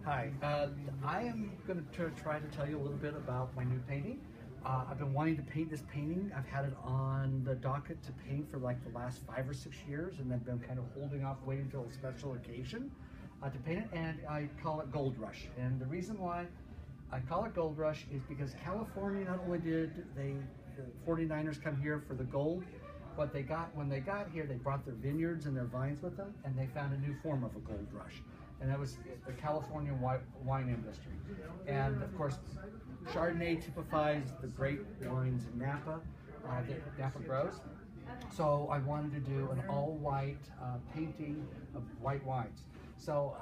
Hi, I am going to try to tell you a little bit about my new painting. I've been wanting to paint this painting. I've had it on the docket to paint for like the last 5 or 6 years, and I've been kind of holding off, waiting until a special occasion to paint it, and I call it Gold Rush. And the reason why I call it Gold Rush is because California, not only did the 49ers come here for the gold, what they got when they got here, they brought their vineyards and their vines with them, and they found a new form of a gold rush. And that was the California wine industry. And of course, Chardonnay typifies the great wines in Napa, that Napa grows. So I wanted to do an all-white painting of white wines. So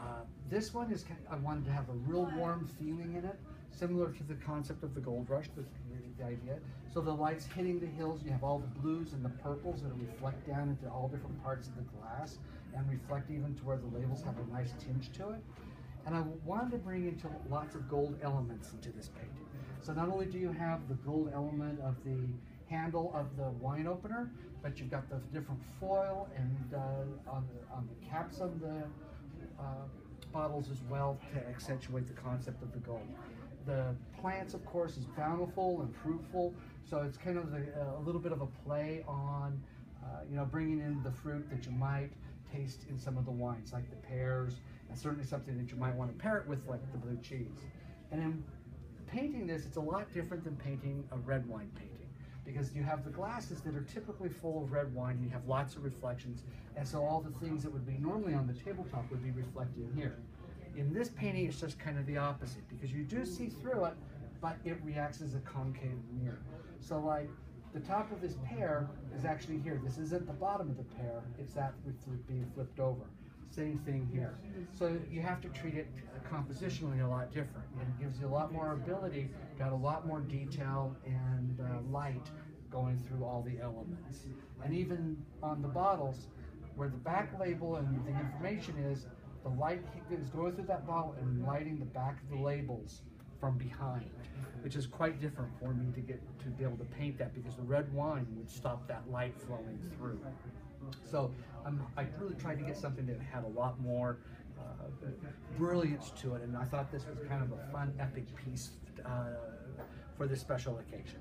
this one is, I wanted to have a real warm feeling in it, similar to the concept of the Gold Rush, the idea. So the light's hitting the hills, you have all the blues and the purples that reflect down into all different parts of the glass and reflect even to where the labels have a nice tinge to it. And I wanted to bring into lots of gold elements into this painting. So not only do you have the gold element of the handle of the wine opener, but you've got the different foil and on the caps of the bottles as well to accentuate the concept of the gold. The plants, of course, is bountiful and fruitful, so it's kind of a little bit of a play on, bringing in the fruit that you might taste in some of the wines, like the pears, and certainly something that you might want to pair it with, like the blue cheese. And in painting this, it's a lot different than painting a red wine painting, because you have the glasses that are typically full of red wine, and you have lots of reflections, and so all the things that would be normally on the tabletop would be reflected in here. In this painting, it's just kind of the opposite, because you do see through it, but it reacts as a concave mirror. So like the top of this pear is actually here. This isn't the bottom of the pear, it's that being flipped over. Same thing here. So you have to treat it compositionally a lot different. It gives you a lot more ability, got a lot more detail and light going through all the elements. And even on the bottles, where the back label and the information is, the light is going through that bottle and lighting the back of the labels from behind, which is quite different for me to be able to paint that, because the red wine would stop that light flowing through. So I really tried to get something that had a lot more brilliance to it, and I thought this was kind of a fun, epic piece for this special occasion.